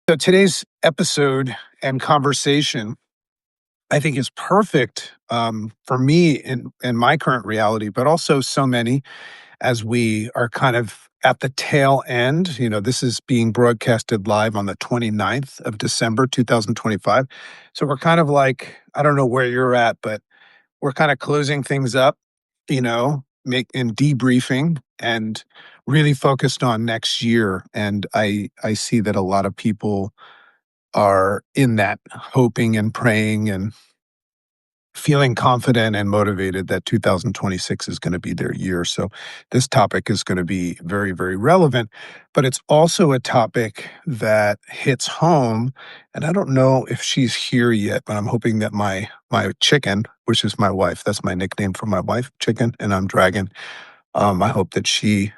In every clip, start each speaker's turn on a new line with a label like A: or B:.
A: So today's episode and conversation, I think, is perfect for me in my current reality, but also so many as we are kind of at the tail end. This is being broadcasted live on the 29th of December, 2025. So we're kind of like, I don't know where you're at, but we're kind of closing things up, make and debriefing and really focused on next year. And I see that a lot of people are in that hoping and praying and feeling confident and motivated that 2026 is going to be their year. So this topic is going to be very, very relevant, but it's also a topic that hits home. And I don't know if she's here yet, but I'm hoping that my chicken, which is my wife, that's my nickname for my wife, Chicken, and I'm Dragon. I hope that she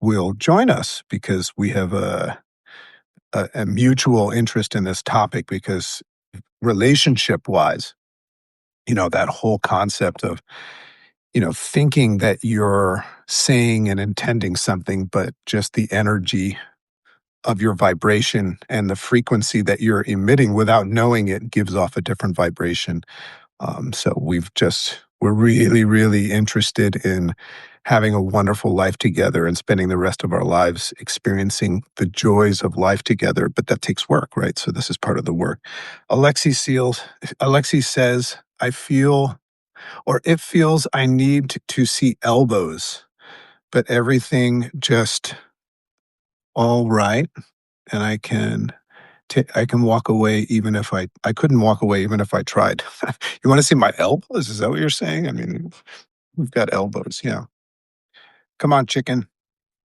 A: will join us because we have a mutual interest in this topic because relationship wise, that whole concept of, thinking that you're saying and intending something, but just the energy of your vibration and the frequency that you're emitting without knowing it gives off a different vibration. So we're really, really interested in having a wonderful life together and spending the rest of our lives experiencing the joys of life together. But that takes work, right? So this is part of the work. Alexi says, I feel, or it feels I need to see elbows, but everything just all right. And I can walk away even if I couldn't walk away even if I tried. You wanna see my elbows? Is that what you're saying? I mean, we've got elbows, yeah. Come on, chicken,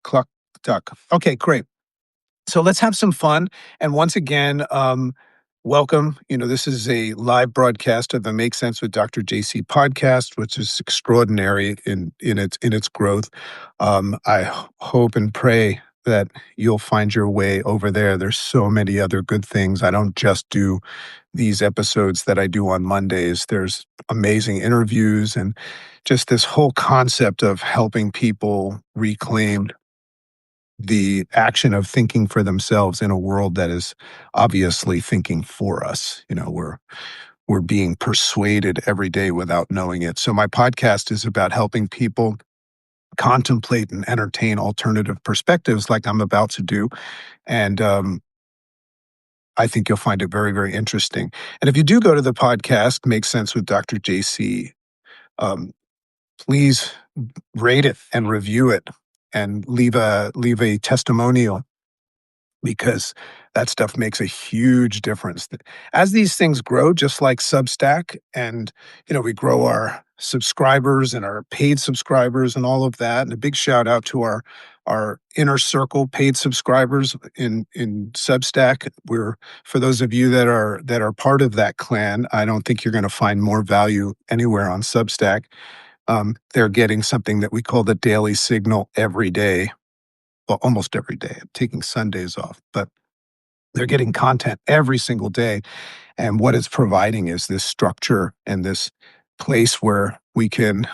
A: cluck, duck. Okay, great. So let's have some fun. And once again, welcome. This is a live broadcast of the Make Sense with Dr. JC podcast, which is extraordinary in its growth. Hope and pray that you'll find your way over there. There's so many other good things. I don't just do these episodes that I do on Mondays. There's amazing interviews and just this whole concept of helping people reclaim the action of thinking for themselves in a world that is obviously thinking for us. We're being persuaded every day without knowing it. So my podcast is about helping people contemplate and entertain alternative perspectives like I'm about to do. And I think you'll find it very, very interesting. And if you do go to the podcast, Make Sense with Dr. JC, um, please rate it and review it and leave a testimonial because that stuff makes a huge difference. As these things grow, just like Substack, and we grow our subscribers and our paid subscribers and all of that. And a big shout out to our inner circle paid subscribers in Substack. We're For those of you that are part of that clan, I don't think you're going to find more value anywhere on Substack. They're getting something that we call the daily signal every day, well, almost every day. I'm taking Sundays off, but they're getting content every single day. And what it's providing is this structure and this place where we can,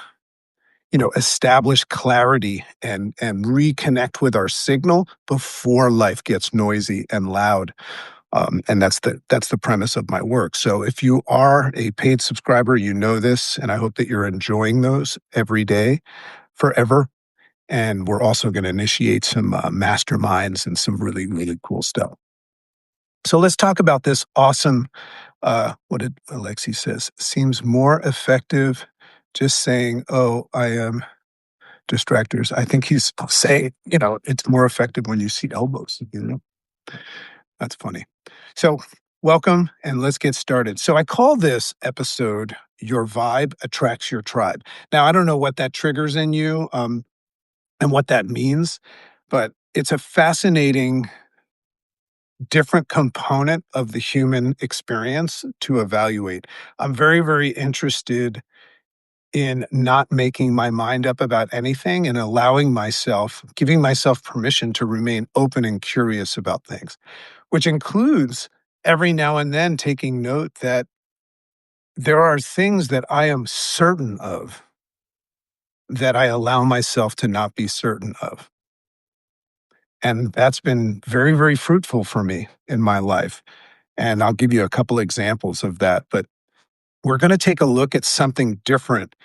A: establish clarity and reconnect with our signal before life gets noisy and loud. And that's the premise of my work. So if you are a paid subscriber, you know this, and I hope that you're enjoying those every day, forever. And we're also going to initiate some masterminds and some really, really cool stuff. So let's talk about this awesome, what did Alexi says? Seems more effective just saying, oh, I am distractors. I think he's saying, it's more effective when you see elbows. That's funny. So welcome and let's get started. So I call this episode Your Vibe Attracts Your Tribe. Now, I don't know what that triggers in you. And what that means, but it's a fascinating, different component of the human experience to evaluate. I'm very, very interested in not making my mind up about anything and giving myself permission to remain open and curious about things, which includes every now and then taking note that there are things that I am certain of that I allow myself to not be certain of. And that's been very, very fruitful for me in my life. And I'll give you a couple examples of that. But we're going to take a look at something different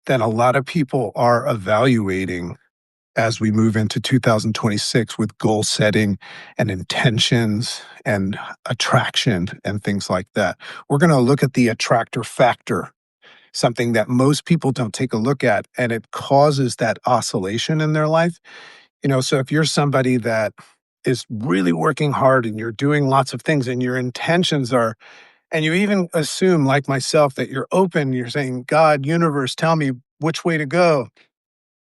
A: than a lot of people are evaluating as we move into 2026 with goal setting and intentions and attraction and things like that. We're going to look at the attractor factor, something that most people don't take a look at, and it causes that oscillation in their life. So if you're somebody that is really working hard and you're doing lots of things and your intentions are, and you even assume, like myself, that you're open, you're saying, God, universe, tell me which way to go.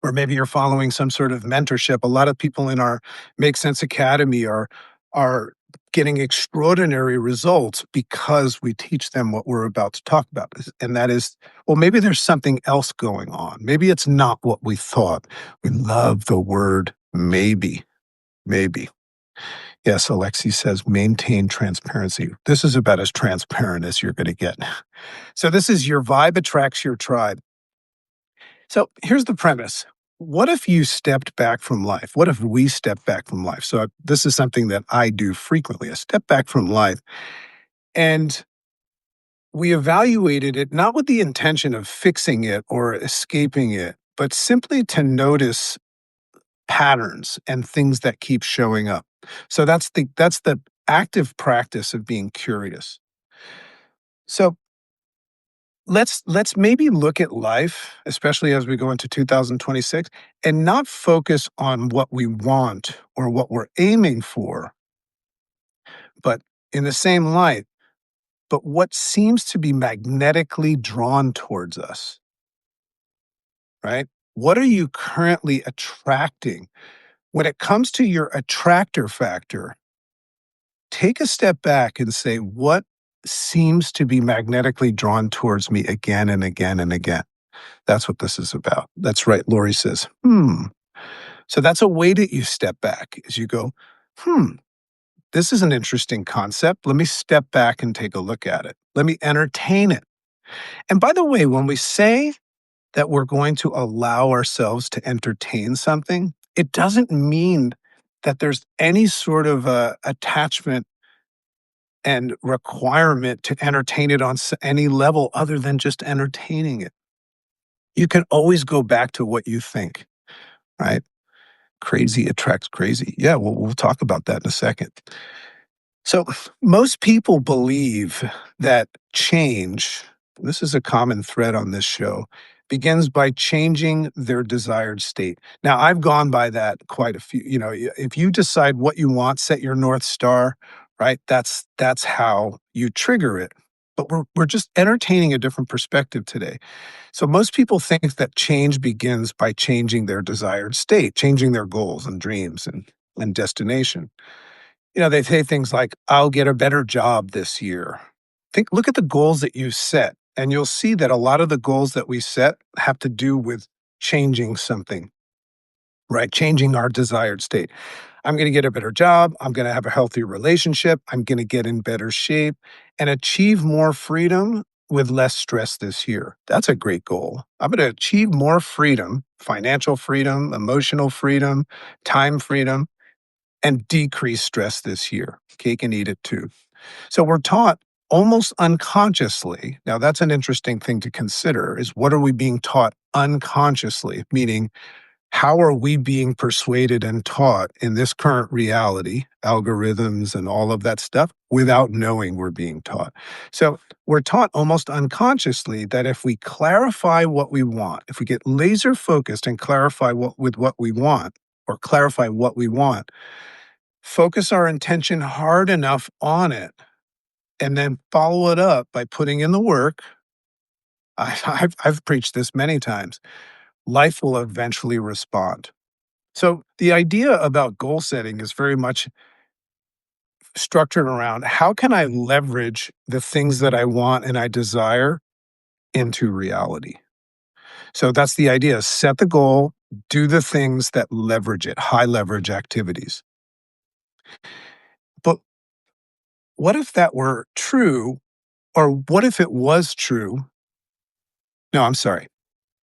A: Or maybe you're following some sort of mentorship. A lot of people in our Make Sense Academy are getting extraordinary results because we teach them what we're about to talk about. And that is, well, maybe there's something else going on. Maybe it's not what we thought. We love the word maybe. Maybe. Yes, Alexi says maintain transparency. This is about as transparent as you're going to get. So, this is your vibe attracts your tribe. So, here's the premise. What if you stepped back from life? What if we stepped back from life? So, this is something that I do frequently. I step back from life and we evaluated it not with the intention of fixing it or escaping it, but simply to notice patterns and things that keep showing up. So that's the active practice of being curious. So let's maybe look at life, especially as we go into 2026, and not focus on what we want or what we're aiming for, but in the same light, but what seems to be magnetically drawn towards us, right? What are you currently attracting? When it comes to your attractor factor, take a step back and say, what seems to be magnetically drawn towards me again and again and again? That's what this is about. That's right. Lori says, hmm. So that's a way that you step back is you go, hmm, this is an interesting concept. Let me step back and take a look at it. Let me entertain it. And by the way, when we say that we're going to allow ourselves to entertain something, it doesn't mean that there's any sort of attachment and requirement to entertain it on any level other than just entertaining it. You can always go back to what you think, right? Crazy attracts crazy. Yeah, we'll talk about that in a second. So, most people believe that change, this is a common thread on this show, begins by changing their desired state. Now, I've gone by that quite a few. If you decide what you want, set your North Star, right? That's how you trigger it. But we're just entertaining a different perspective today. So most people think that change begins by changing their desired state, changing their goals and dreams and destination. They say things like, I'll get a better job this year. Look at the goals that you set, and you'll see that a lot of the goals that we set have to do with changing something, right? Changing our desired state. I'm going to get a better job. I'm going to have a healthy relationship. I'm going to get in better shape and achieve more freedom with less stress this year. That's a great goal. I'm going to achieve more freedom, financial freedom, emotional freedom, time freedom, and decrease stress this year. Cake and eat it too. So we're taught almost unconsciously. Now, that's an interesting thing to consider is what are we being taught unconsciously? Meaning, how are we being persuaded and taught in this current reality, algorithms and all of that stuff, without knowing we're being taught? So we're taught almost unconsciously that if we clarify what we want, if we get laser focused and clarify what we want, or clarify what we want, focus our intention hard enough on it, and then follow it up by putting in the work. I've preached this many times. Life will eventually respond. So the idea about goal setting is very much structured around how can I leverage the things that I want and I desire into reality? So that's the idea. Set the goal, do the things that leverage it, high leverage activities. But what if that were true? Or what if it was true? No, I'm sorry.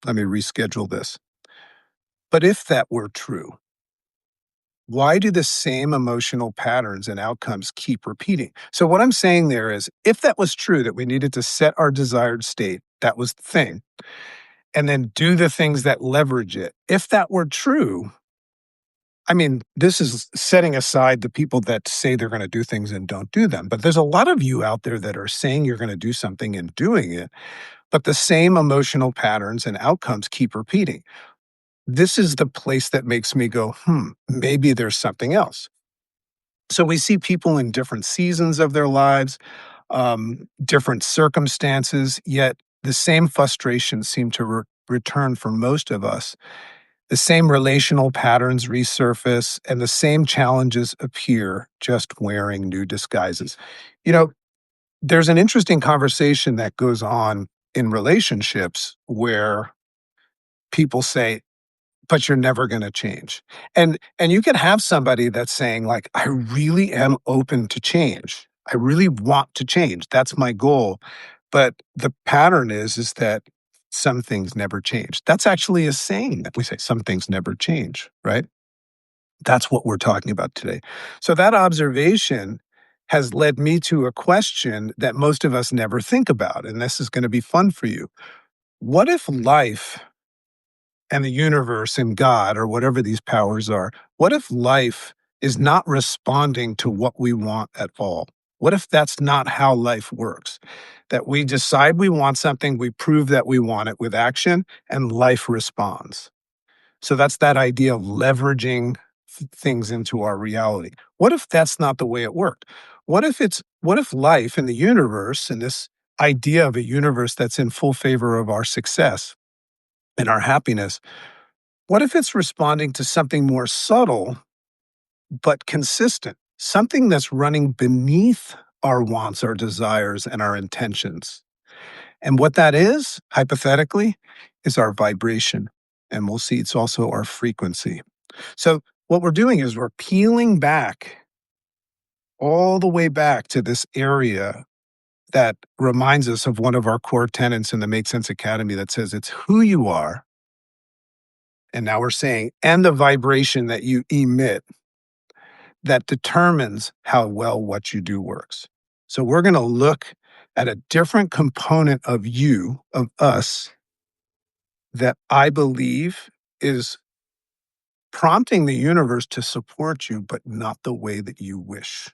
A: Let me reschedule this. But if that were true, why do the same emotional patterns and outcomes keep repeating? So, what I'm saying there is if that was true, that we needed to set our desired state, that was the thing, and then do the things that leverage it. If that were true, I mean, this is setting aside the people that say they're going to do things and don't do them. But there's a lot of you out there that are saying you're going to do something and doing it, but the same emotional patterns and outcomes keep repeating. This is the place that makes me go, maybe there's something else. So we see people in different seasons of their lives, different circumstances, yet the same frustrations seem to return for most of us. The same relational patterns resurface, and the same challenges appear, just wearing new disguises. You know, there's an interesting conversation that goes on in relationships where people say, but you're never gonna change. And you can have somebody that's saying like, "I really am open to change. I really want to change. That's my goal." But the pattern is that some things never change. That's actually a saying that we say, "Some things never change," right? That's what we're talking about today. So that observation has led me to a question that most of us never think about, and this is gonna be fun for you. What if life and the universe and God or whatever these powers are, what if life is not responding to what we want at all? What if that's not how life works? That we decide we want something, we prove that we want it with action, and life responds. So that's that idea of leveraging things into our reality. What if that's not the way it worked? What if life and the universe and this idea of a universe that's in full favor of our success and our happiness, what if it's responding to something more subtle but consistent? Something that's running beneath our wants, our desires, and our intentions. And what that is, hypothetically, is our vibration. And we'll see it's also our frequency. So, what we're doing is we're peeling back all the way back to this area that reminds us of one of our core tenets in the Make Sense Academy that says it's who you are. And now we're saying, and the vibration that you emit that determines how well what you do works. So we're going to look at a different component of you, of us, that I believe is prompting the universe to support you, but not the way that you wish.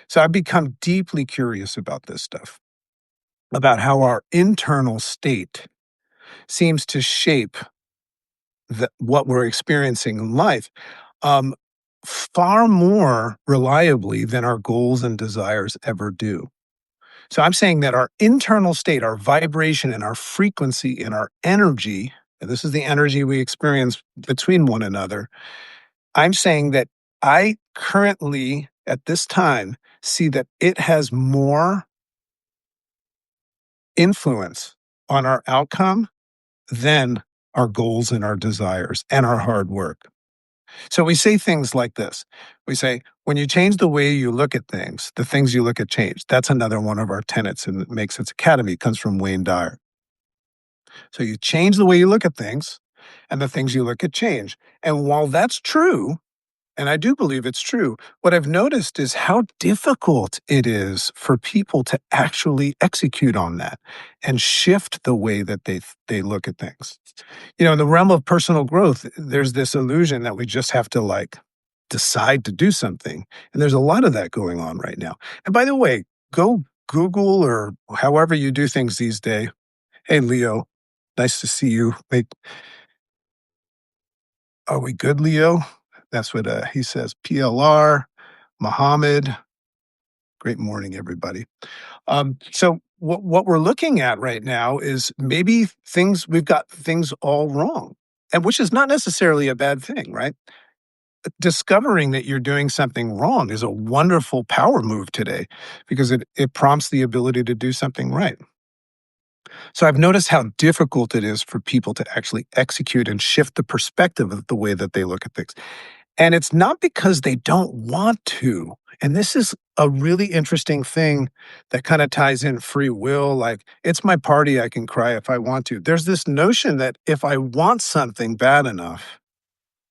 A: So I've become deeply curious about this stuff, about how our internal state seems to shape what we're experiencing in life. Um, Far more reliably than our goals and desires ever do. So I'm saying that our internal state, our vibration and our frequency and our energy, and this is the energy we experience between one another. I'm saying that I currently, at this time, see that it has more influence on our outcome than our goals and our desires and our hard work. So we say things like this. We say, when you change the way you look at things, the things you look at change. That's another one of our tenets in Make Sense Academy. It comes from Wayne Dyer. So you change the way you look at things, and the things you look at change. And while that's true, and I do believe it's true, what I've noticed is how difficult it is for people to actually execute on that and shift the way that they look at things. You know, in the realm of personal growth, there's this illusion that we just have to like decide to do something. And there's a lot of that going on right now. And by the way, go Google or however you do things these days. Hey, Leo, nice to see you. Wait, are we good, Leo? That's what he says. PLR, Muhammad. Great morning, everybody. So what we're looking at right now is maybe we've got things all wrong, and which is not necessarily a bad thing, right? Discovering that you're doing something wrong is a wonderful power move today because it prompts the ability to do something right. So I've noticed how difficult it is for people to actually execute and shift the perspective of the way that they look at things. And it's not because they don't want to. And this is a really interesting thing that kind of ties in free will. Like, it's my party, I can cry if I want to. There's this notion that if I want something bad enough,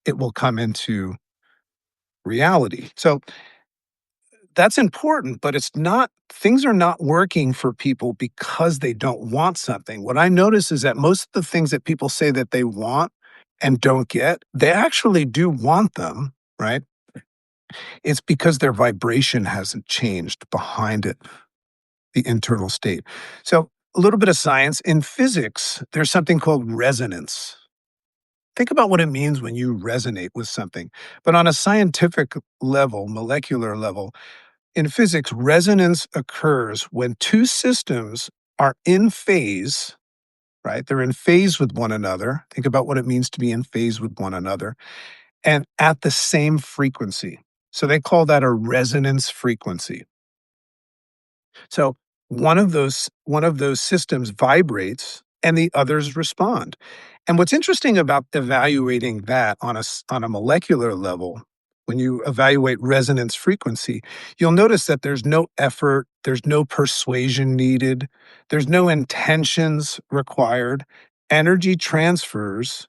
A: it will come into reality. So that's important, but it's not things are not working for people because they don't want something. What I notice is that most of the things that people say that they want and don't get, they actually do want them, right? It's because their vibration hasn't changed behind it, the internal state. So, a little bit of science in physics, there's something called resonance. Think about what it means when you resonate with something. But on a scientific level, molecular level, in physics, resonance occurs when two systems are in phase, right? They're in phase with one another. Think about what it means to be in phase with one another and at the same frequency. So they call that a resonance frequency. So one of those systems vibrates and the others respond. And what's interesting about evaluating that on a molecular level, when you evaluate resonance frequency, you'll notice that there's no effort, there's no persuasion needed, there's no intentions required. Energy transfers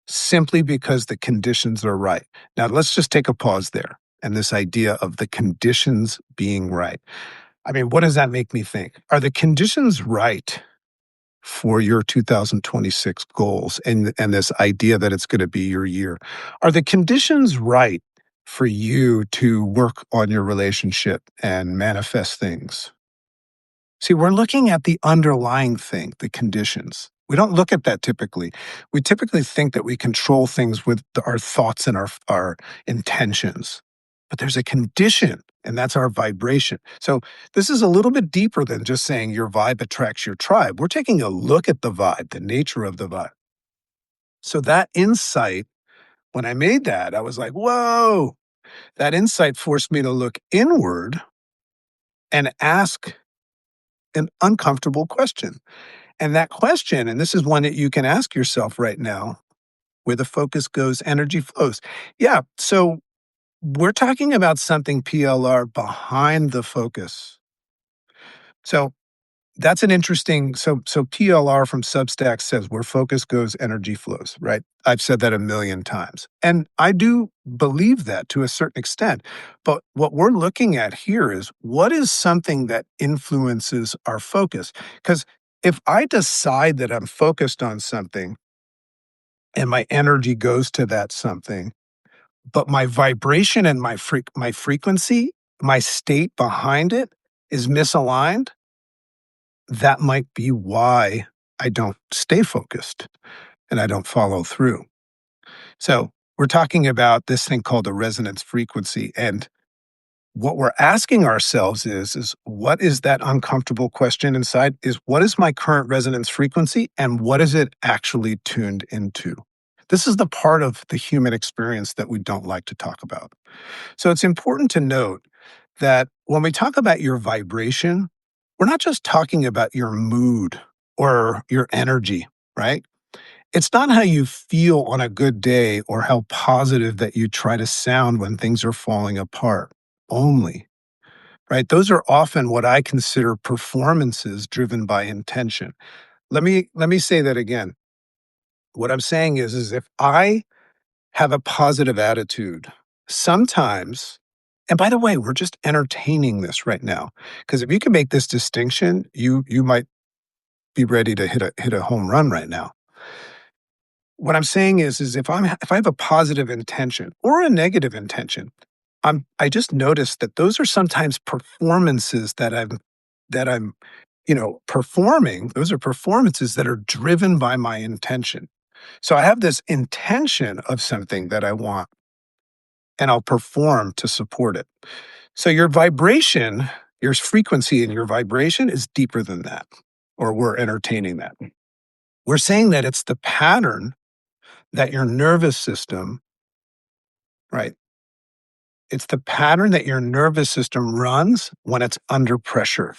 A: simply because the conditions are right. Now, let's just take a pause there and this idea of the conditions being right. I mean, what does that make me think? Are the conditions right for your 2026 goals and this idea that it's going to be your year? Are the conditions right for you to work on your relationship and manifest things? See, we're looking at the underlying thing, the conditions. We don't look at that typically. We typically think that we control things with our thoughts and our intentions. But there's a condition, and that's our vibration. So this is a little bit deeper than just saying your vibe attracts your tribe. We're taking a look at the vibe, the nature of the vibe. So that insight, when I made that, I was like, whoa, that insight forced me to look inward and ask an uncomfortable question. And that question, and this is one that you can ask yourself right now, where the focus goes, energy flows. Yeah. So we're talking about something PLR behind the focus. So that's an interesting so PLR from Substack says where focus goes, energy flows, right? I've said that a million times. And I do believe that to a certain extent. But what we're looking at here is what is something that influences our focus? Because if I decide that I'm focused on something and my energy goes to that something, but my vibration and my frequency, my state behind it is misaligned, that might be why I don't stay focused and I don't follow through. So we're talking about this thing called the resonance frequency. And what we're asking ourselves is what is that uncomfortable question inside? Is what is my current resonance frequency and what is it actually tuned into? This is the part of the human experience that we don't like to talk about. So it's important to note that when we talk about your vibration, we're not just talking about your mood or your energy, right? It's not how you feel on a good day or how positive that you try to sound when things are falling apart only, right? Those are often what I consider performances driven by intention. Let me say that again. What I'm saying is if I have a positive attitude. Sometimes, and by the way, we're just entertaining this right now, because if you can make this distinction, you might be ready to hit a home run right now. What I'm saying is if I have a positive intention or a negative intention, I just noticed that those are sometimes performances that I'm performing. Those are performances that are driven by my intention. So I have this intention of something that I want and I'll perform to support it. So your vibration, your frequency and your vibration is deeper than that, or we're entertaining that. We're saying that it's the pattern that your nervous system, right? It's the pattern that your nervous system runs when it's under pressure.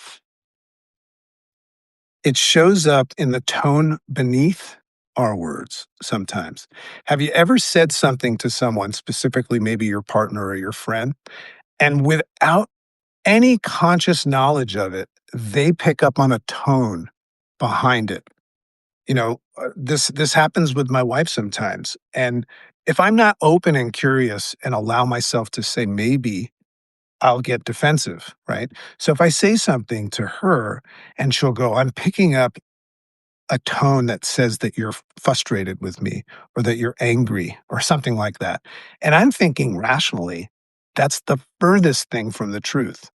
A: It shows up in the tone beneath our words sometimes. Have you ever said something to someone, specifically maybe your partner or your friend, and without any conscious knowledge of it, they pick up on a tone behind it. This happens with my wife sometimes, and If I'm not open and curious and allow myself to say maybe, I'll get defensive, right? So if I say something to her and she'll go, I'm picking up a tone that says that you're frustrated with me or that you're angry or something like that. And I'm thinking rationally, that's the furthest thing from the truth.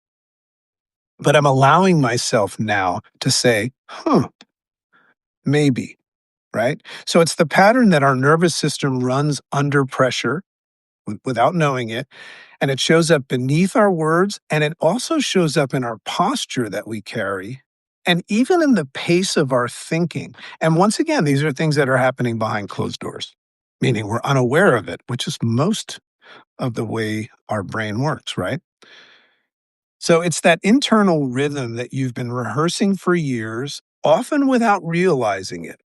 A: But I'm allowing myself now to say, maybe, right? So it's the pattern that our nervous system runs under pressure without knowing it. And it shows up beneath our words. And it also shows up in our posture that we carry and even in the pace of our thinking. And once again, these are things that are happening behind closed doors, meaning we're unaware of it, which is most of the way our brain works, right? So it's that internal rhythm that you've been rehearsing for years, often without realizing it.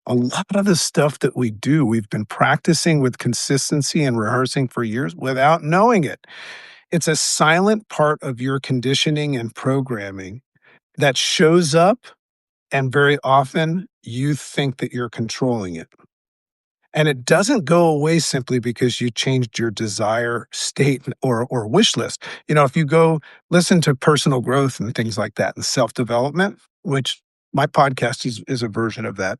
A: A lot of the stuff that we do, we've been practicing with consistency and rehearsing for years without knowing it. It's a silent part of your conditioning and programming that shows up, and very often you think that you're controlling it. And it doesn't go away simply because you changed your desire state or wish list. You know, if you go listen to personal growth and things like that and self-development, which my podcast is a version of that,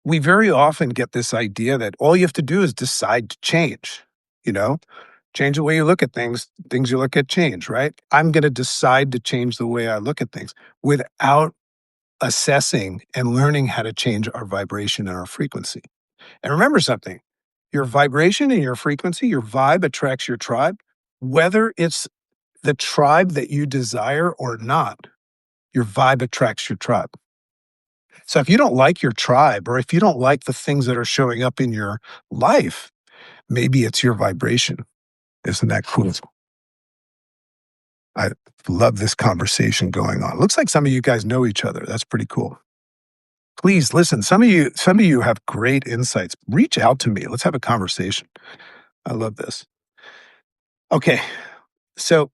A: we very often get this idea that all you have to do is decide to change, you know? Change the way you look at things, things you look at change, right? I'm gonna decide to change the way I look at things without assessing and learning how to change our vibration and our frequency. And remember something, your vibration and your frequency, your vibe attracts your tribe, whether it's the tribe that you desire or not, your vibe attracts your tribe. So if you don't like your tribe or if you don't like the things that are showing up in your life, maybe it's your vibration. Isn't that cool? I love this conversation going on. Looks like some of you guys know each other. That's pretty cool. Please listen. Some of you have great insights. Reach out to me. Let's have a conversation. I love this. Okay. So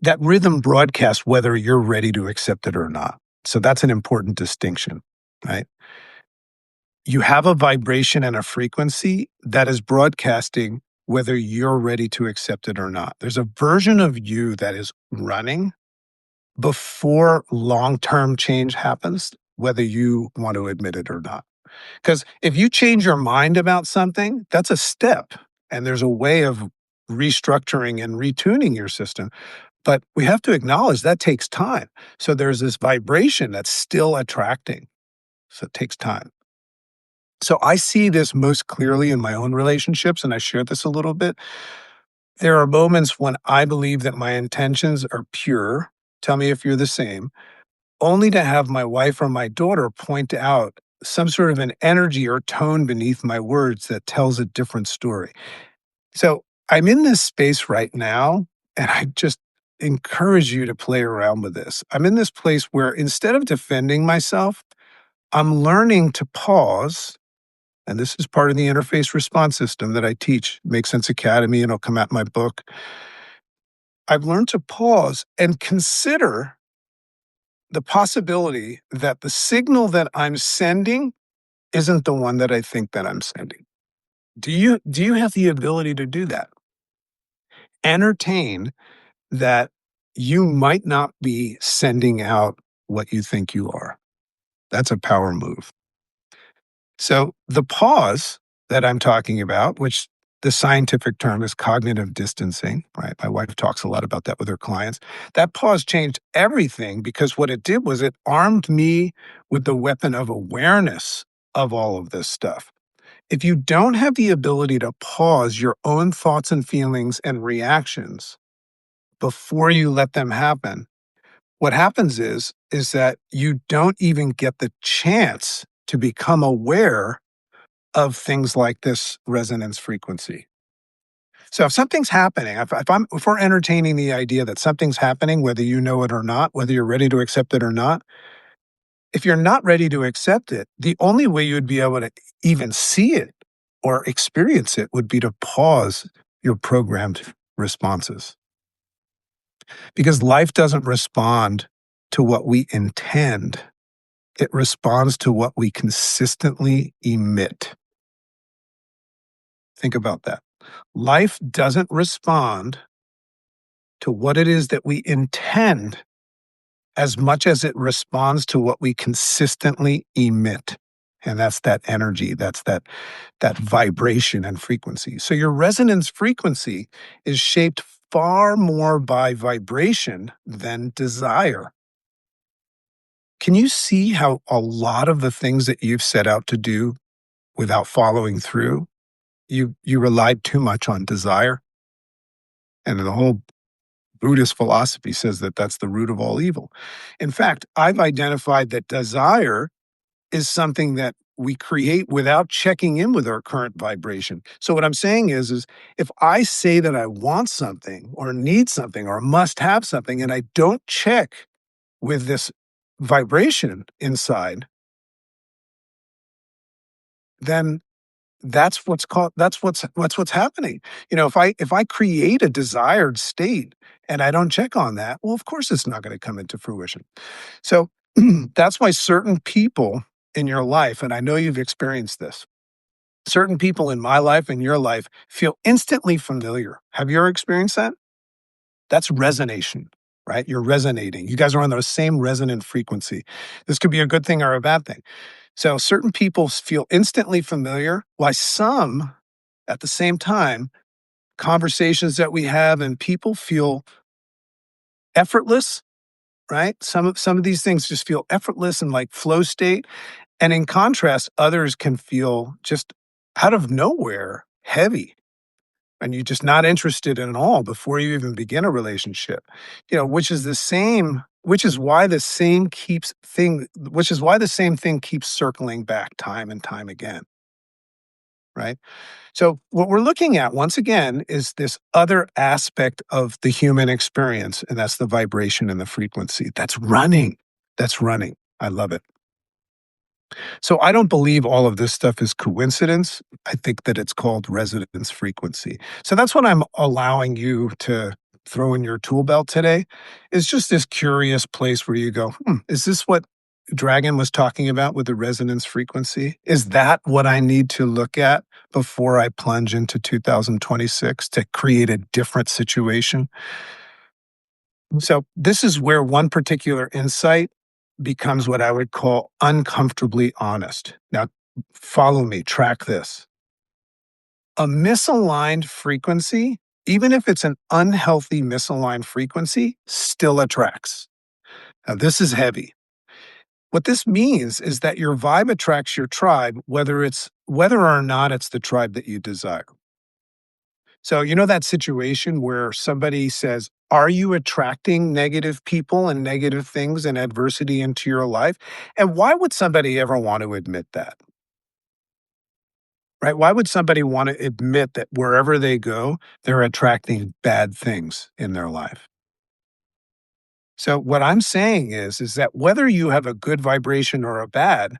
A: that rhythm broadcasts whether you're ready to accept it or not. So that's an important distinction, right? You have a vibration and a frequency that is broadcasting whether you're ready to accept it or not. There's a version of you that is running before long-term change happens, whether you want to admit it or not. Because if you change your mind about something, that's a step, and there's a way of restructuring and retuning your system. But we have to acknowledge that takes time. So there's this vibration that's still attracting. So it takes time. So I see this most clearly in my own relationships, and I share this a little bit. There are moments when I believe that my intentions are pure. Tell me if you're the same, only to have my wife or my daughter point out some sort of an energy or tone beneath my words that tells a different story. So I'm in this space right now, and I just encourage you to play around with this. I'm in this place where instead of defending myself, I'm learning to pause. And this is part of the interface response system that I teach, Make Sense Academy, and it'll come out in my book. I've learned to pause and consider the possibility that the signal that I'm sending isn't the one that I think that I'm sending. Do you have the ability to do that? Entertain that you might not be sending out what you think you are. That's a power move. So the pause that I'm talking about, which the scientific term is cognitive distancing, right? My wife talks a lot about that with her clients. That pause changed everything because what it did was it armed me with the weapon of awareness of all of this stuff. If you don't have the ability to pause your own thoughts and feelings and reactions before you let them happen, what happens is that you don't even get the chance to become aware of things like this resonance frequency. So if something's happening, if we're entertaining the idea that something's happening, whether you know it or not, whether you're ready to accept it or not, if you're not ready to accept it, the only way you'd be able to even see it or experience it would be to pause your programmed responses. Because life doesn't respond to what we intend, it responds to what we consistently emit. Think about that. Life doesn't respond to what it is that we intend as much as it responds to what we consistently emit. And that's that energy, that's that vibration and frequency. So your resonance frequency is shaped far more by vibration than desire. Can you see how a lot of the things that you've set out to do without following through, you relied too much on desire? And the whole Buddhist philosophy says that that's the root of all evil. In fact, I've identified that desire is something that we create without checking in with our current vibration. So what I'm saying is if I say that I want something or need something or must have something and I don't check with this vibration inside, then that's what's happening. If I create a desired state and I don't check on that, well, of course it's not going to come into fruition. So that's why certain people in your life, and I know you've experienced this, certain people in my life and your life feel instantly familiar. Have you ever experienced that? That's resonation, right? You're resonating. You guys are on the same resonant frequency. This could be a good thing or a bad thing. So certain people feel instantly familiar, while some, at the same time, conversations that we have and people feel effortless, right? Some of these things just feel effortless and like flow state. And in contrast, others can feel just out of nowhere heavy and you're just not interested in all before you even begin a relationship. Which is why the same thing keeps circling back time and time again, right? So what we're looking at once again is this other aspect of the human experience, and that's the vibration and the frequency. That's running. That's running. I love it. So I don't believe all of this stuff is coincidence. I think that it's called resonance frequency. So that's what I'm allowing you to throw in your tool belt today is just this curious place where you go, is this what Dragon was talking about with the resonance frequency? Is that what I need to look at before I plunge into 2026 to create a different situation? So this is where one particular insight becomes what I would call uncomfortably honest. Now, follow me, track this. A misaligned frequency, even if it's an unhealthy misaligned frequency, still attracts. Now, this is heavy. What this means is that your vibe attracts your tribe, whether or not it's the tribe that you desire. So, you know that situation where somebody says, are you attracting negative people and negative things and adversity into your life? And why would somebody ever want to admit that? Right? Why would somebody want to admit that wherever they go, they're attracting bad things in their life? So, what I'm saying is that whether you have a good vibration or a bad,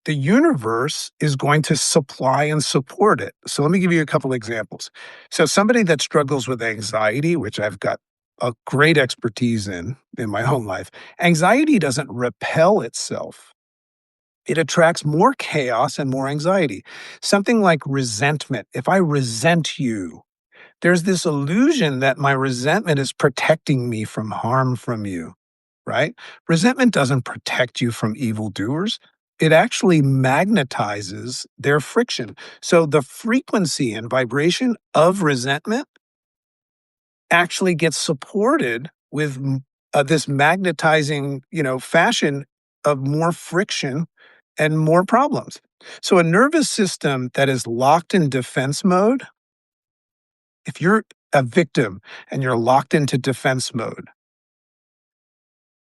A: the universe is going to supply and support it. So let me give you a couple examples. So somebody that struggles with anxiety, which I've got a great expertise in my own life, anxiety doesn't repel itself. It attracts more chaos and more anxiety. Something like resentment. If I resent you, there's this illusion that my resentment is protecting me from harm from you, right? Resentment doesn't protect you from evildoers. It actually magnetizes their friction. So the frequency and vibration of resentment actually gets supported with this magnetizing, fashion of more friction and more problems. So a nervous system that is locked in defense mode, if you're a victim and you're locked into defense mode,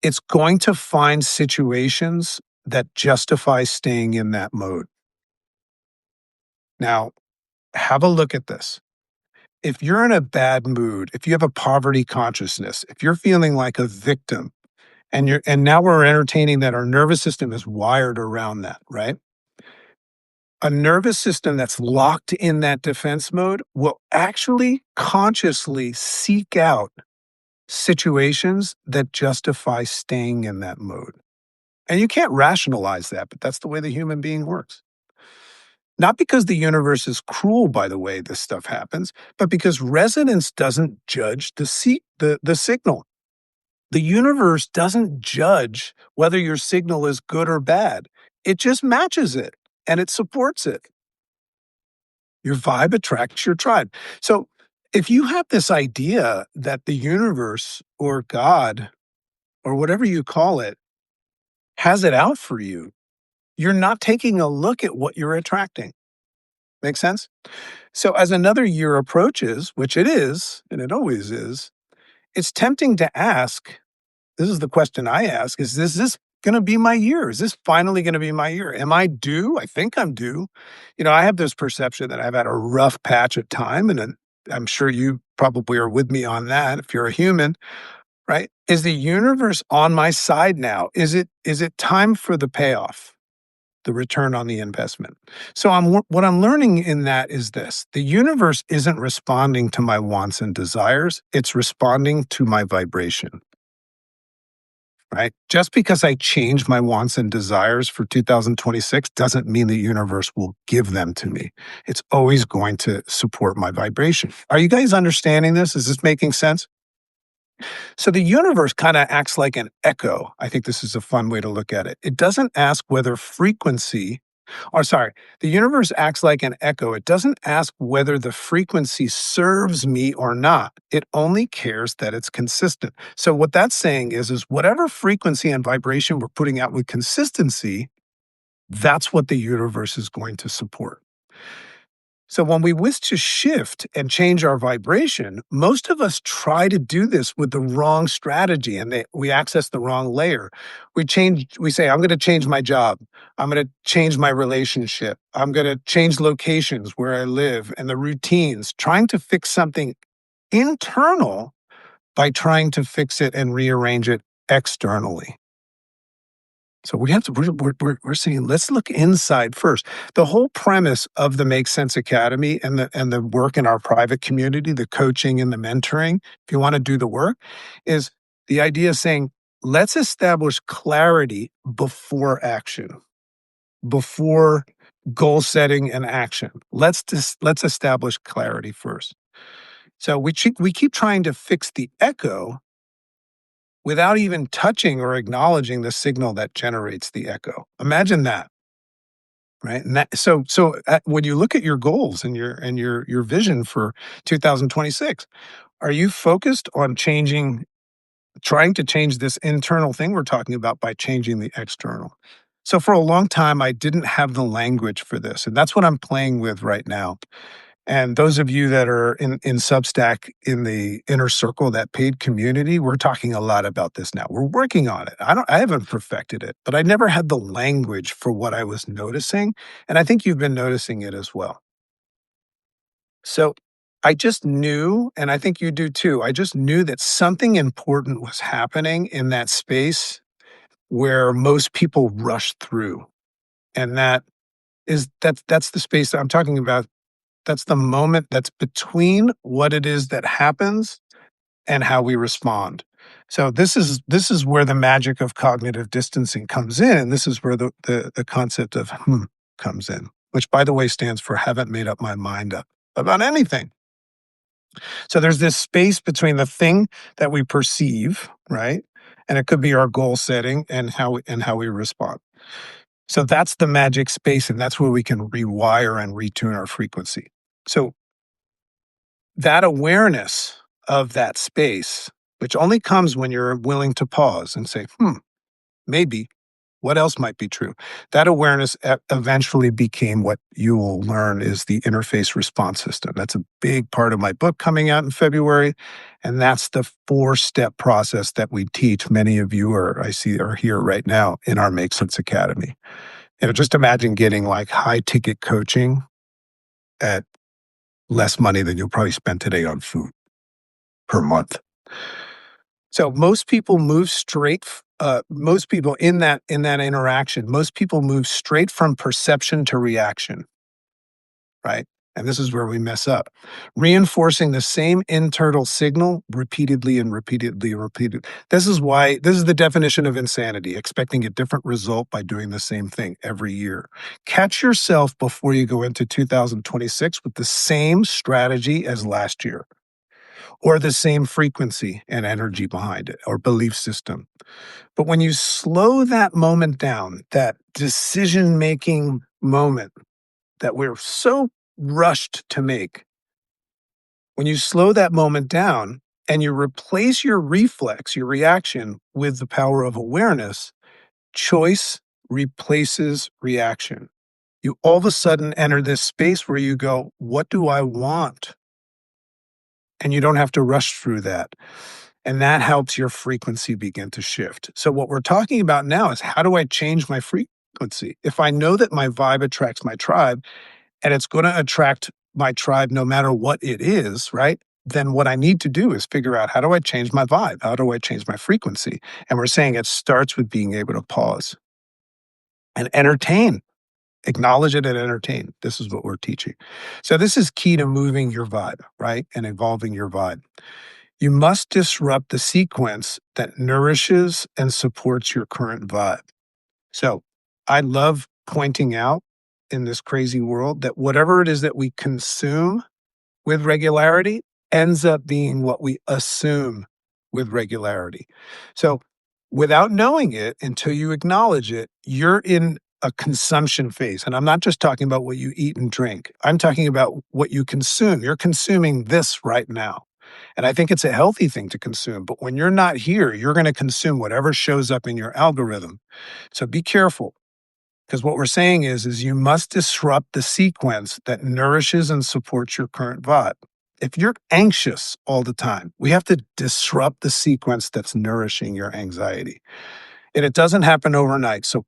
A: it's going to find situations that justify staying in that mode. Now, have a look at this. If you're in a bad mood, if you have a poverty consciousness, if you're feeling like a victim, and now we're entertaining that our nervous system is wired around that, right? A nervous system that's locked in that defense mode will actually consciously seek out situations that justify staying in that mode. And you can't rationalize that, but that's the way the human being works. Not because the universe is cruel by the way this stuff happens, but because resonance doesn't judge the signal. The universe doesn't judge whether your signal is good or bad. It just matches it and it supports it. Your vibe attracts your tribe. So if you have this idea that the universe or God or whatever you call it has it out for you, you're not taking a look at what you're attracting. Make sense? So as another year approaches, which it is, and it always is, it's tempting to ask, this is the question I ask, is this gonna be my year? Is this finally gonna be my year? Am I due? I think I'm due. I have this perception that I've had a rough patch of time, and then I'm sure you probably are with me on that if you're a human, right? Is the universe on my side now? Is it time for the payoff? The return on the investment. So what I'm learning in that is this. The universe isn't responding to my wants and desires, it's responding to my vibration, right? Just because I change my wants and desires for 2026 doesn't mean the universe will give them to me. It's always going to support my vibration. Are you guys understanding this? Is this making sense? So the universe kind of acts like an echo. I think this is a fun way to look at it. It doesn't ask whether frequency, or sorry, the universe acts like an echo. It doesn't ask whether the frequency serves me or not. It only cares that it's consistent. So what that's saying is whatever frequency and vibration we're putting out with consistency, that's what the universe is going to support. So when we wish to shift and change our vibration, most of us try to do this with the wrong strategy and we access the wrong layer. We say, I'm going to change my job. I'm going to change my relationship. I'm going to change locations where I live and the routines, trying to fix something internal by trying to fix it and rearrange it externally. So we have to we're saying let's look inside first. The whole premise of the Make Sense Academy and the work in our private community, the coaching and the mentoring, if you want to do the work, is the idea of saying let's establish clarity before action, before goal setting and action. Let's establish clarity first. So we keep trying to fix the echo without even touching or acknowledging the signal that generates the echo. Imagine that, right? And when you look at your goals and your vision for 2026, are you focused on trying to change this internal thing we're talking about by changing the external? So for a long time, I didn't have the language for this, and that's what I'm playing with right now. And those of you that are in Substack in the inner circle, that paid community, we're talking a lot about this now. We're working on it. I haven't perfected it, but I never had the language for what I was noticing. And I think you've been noticing it as well. So I just knew, and I think you do too, I just knew that something important was happening in that space where most people rush through. And that's the space that I'm talking about. That's the moment that's between what it is that happens and how we respond. So this is where the magic of cognitive distancing comes in. This is where the concept of comes in, which by the way stands for haven't made up my mind up about anything. So there's this space between the thing that we perceive, right? And it could be our goal setting and how we respond. So that's the magic space, and that's where we can rewire and retune our frequency. So that awareness of that space, which only comes when you're willing to pause and say, maybe, what else might be true? That awareness eventually became what you will learn is the interface response system. That's a big part of my book coming out in February. And that's the 4-step process that we teach. Many of you I see are here right now in our Make Sense Academy. Just imagine getting like high ticket coaching at less money than you'll probably spend today on food per month. So most people move most people in that interaction, most people move straight from perception to reaction, right? And this is where we mess up. Reinforcing the same internal signal repeatedly and repeatedly and repeatedly. This is the definition of insanity, expecting a different result by doing the same thing every year. Catch yourself before you go into 2026 with the same strategy as last year, or the same frequency and energy behind it, or belief system. But when you slow that moment down, that decision making moment that we're so rushed to make, when you slow that moment down and you replace your reflex, your reaction, with the power of awareness, choice replaces reaction. You all of a sudden enter this space where you go, what do I want? And you don't have to rush through that. And that helps your frequency begin to shift. So, what we're talking about now is, how do I change my frequency? If I know that my vibe attracts my tribe, and it's going to attract my tribe no matter what it is, right? Then what I need to do is figure out, how do I change my vibe? How do I change my frequency? And we're saying it starts with being able to pause and entertain, acknowledge it and entertain. This is what we're teaching. So, this is key to moving your vibe, right? And evolving your vibe. You must disrupt the sequence that nourishes and supports your current vibe. So I love pointing out in this crazy world that whatever it is that we consume with regularity ends up being what we assume with regularity. So without knowing it, until you acknowledge it, you're in a consumption phase. And I'm not just talking about what you eat and drink, I'm talking about what you consume. You're consuming this right now. And I think it's a healthy thing to consume. But when you're not here, you're going to consume whatever shows up in your algorithm. So be careful. Because what we're saying is you must disrupt the sequence that nourishes and supports your current vibe. If you're anxious all the time, we have to disrupt the sequence that's nourishing your anxiety. And it doesn't happen overnight. So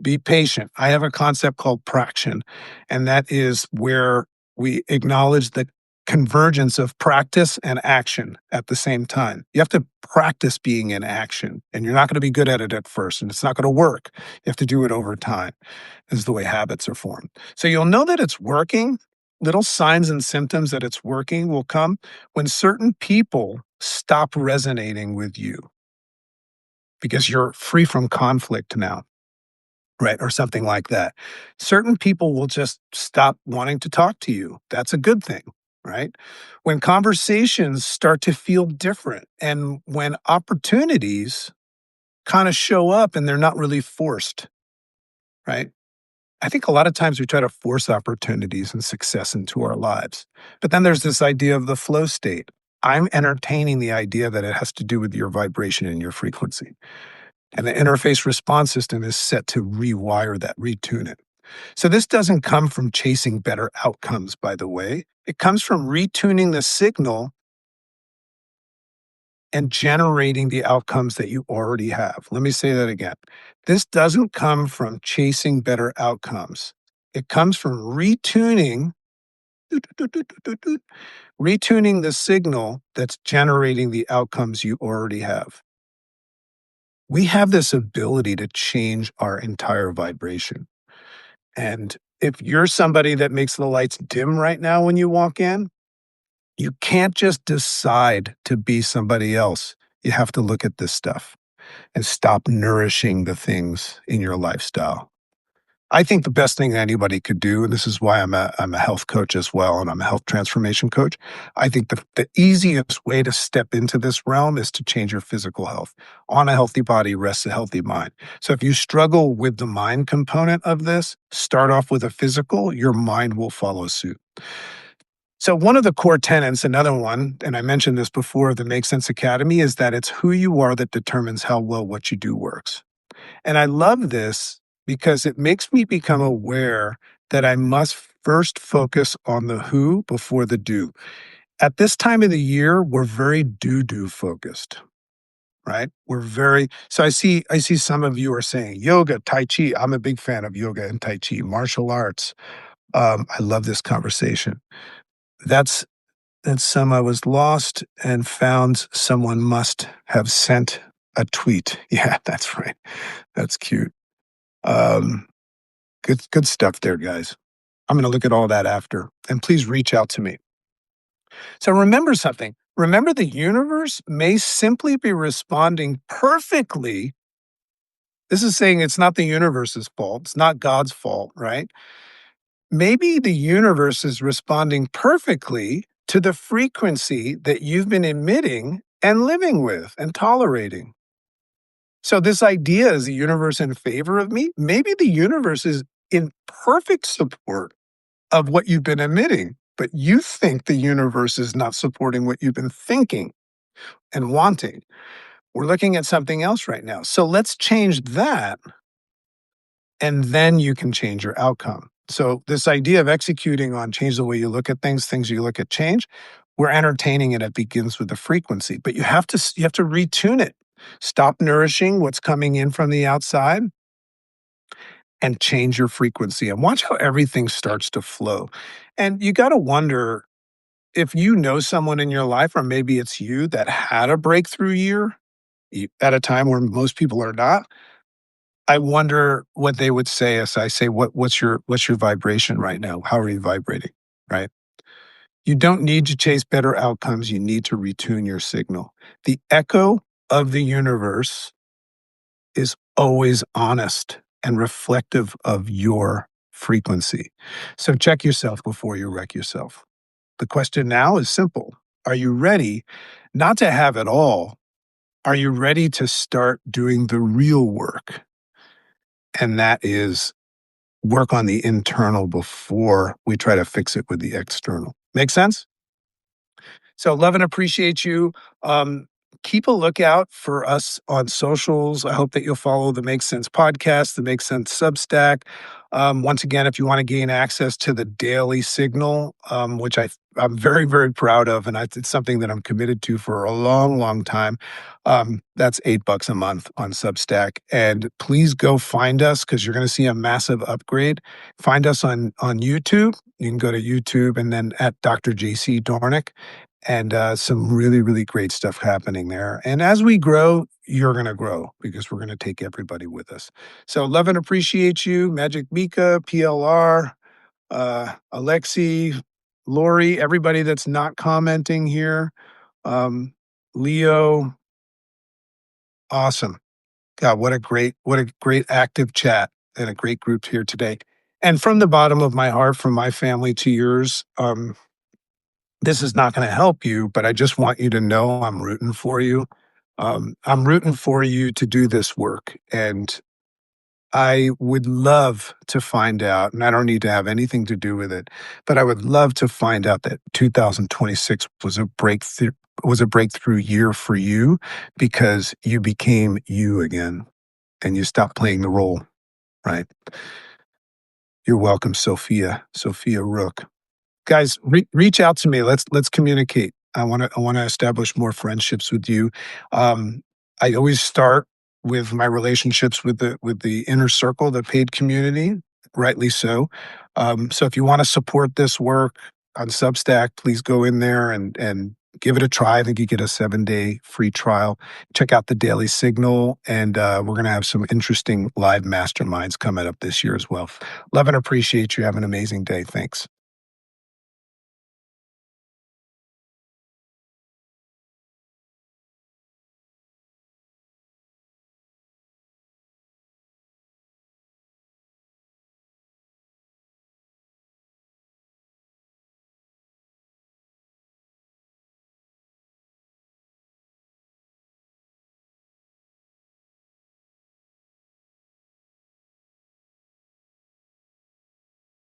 A: be patient. I have a concept called praction, and that is where we acknowledge the convergence of practice and action at the same time. You have to practice being in action, and you're not going to be good at it at first, and it's not going to work. You have to do it over time. This is the way habits are formed. So you'll know that it's working. Little signs and symptoms that it's working will come when certain people stop resonating with you because you're free from conflict now, right? Or something like that. Certain people will just stop wanting to talk to you. That's a good thing, right? When conversations start to feel different and when opportunities kind of show up and they're not really forced, right? I think a lot of times we try to force opportunities and success into our lives. But then there's this idea of the flow state. I'm entertaining the idea that it has to do with your vibration and your frequency. And the interface response system is set to rewire that, retune it. So this doesn't come from chasing better outcomes, by the way. It comes from retuning the signal and generating the outcomes that you already have. Let me say that again. This doesn't come from chasing better outcomes. It comes from retuning the signal that's generating the outcomes you already have. We have this ability to change our entire vibration. And if you're somebody that makes the lights dim right now when you walk in, you can't just decide to be somebody else. You have to look at this stuff and stop nourishing the things in your lifestyle. I think the best thing anybody could do, and this is why I'm a health coach as well, and I'm a health transformation coach. I think the easiest way to step into this realm is to change your physical health. On a healthy body rests a healthy mind. So if you struggle with the mind component of this, start off with a physical, your mind will follow suit. So one of the core tenets, another one, and I mentioned this before, the Make Sense Academy, is that it's who you are that determines how well what you do works. And I love this because it makes me become aware that I must first focus on the who before the do. At this time of the year, we're very do focused, right? So I see some of you are saying yoga, Tai Chi. I'm a big fan of yoga and Tai Chi, martial arts. I love this conversation. That's some I was lost and found someone must have sent a tweet. Yeah, that's right. That's cute. Um, good stuff there, guys. I'm going to look at all that after. And please reach out to me. So remember something. Remember, the universe may simply be responding perfectly. This is saying it's not the universe's fault. It's not God's fault, right? Maybe the universe is responding perfectly to the frequency that you've been emitting and living with and tolerating. So, this idea is the universe in favor of me? Maybe the universe is in perfect support of what you've been emitting, but you think the universe is not supporting what you've been thinking and wanting. We're looking at something else right now. So, let's change that, and then you can change your outcome. So, this idea of executing on change the way you look at things, things you look at change, we're entertaining it. It begins with the frequency, but you have to retune it. Stop nourishing what's coming in from the outside and change your frequency and watch how everything starts to flow. And you got to wonder if you know someone in your life, or maybe it's you that had a breakthrough year at a time where most people are not. I wonder what they would say as I say, what's your vibration right now? How are you vibrating? Right. You don't need to chase better outcomes. You need to retune your signal. The echo of the universe is always honest and reflective of your frequency. So check yourself before you wreck yourself. The question now is simple. Are you ready not to have it all? Are you ready to start doing the real work? And that is work on the internal before we try to fix it with the external. Make sense? So love and appreciate you. Um, Keep a lookout for us on socials. I hope that you'll follow the Make Sense podcast, the Make Sense Substack. Once again, if you want to gain access to the daily signal, which I'm very, very proud of, and it's something that I'm committed to for a long, long time. That's $8 a month on Substack. And please go find us because you're going to see a massive upgrade. Find us on YouTube. You can go to YouTube and then at Dr. JC Dornick, and some really, really great stuff happening there. And as we grow, you're going to grow because we're going to take everybody with us. So love and appreciate you, Magic Mika, PLR, Alexi, Lori, everybody that's not commenting here. Leo, awesome. God, what a great active chat and a great group here today. And from the bottom of my heart, from my family to yours, this is not going to help you, but I just want you to know I'm rooting for you. I'm rooting for you to do this work. And I would love to find out, and I don't need to have anything to do with it, but I would love to find out that 2026 was a breakthrough year for you because you became you again and you stopped playing the role, right? You're welcome, Sophia Rook. Guys, reach out to me. Let's communicate. I want to establish more friendships with you. I always start with my relationships with the inner circle, the paid community, rightly so. So if you want to support this work on Substack, please go in there and give it a try. I think you get a 7-day free trial. Check out the Daily Signal, and we're going to have some interesting live masterminds coming up this year as well. Love and appreciate you. Have an amazing day. Thanks.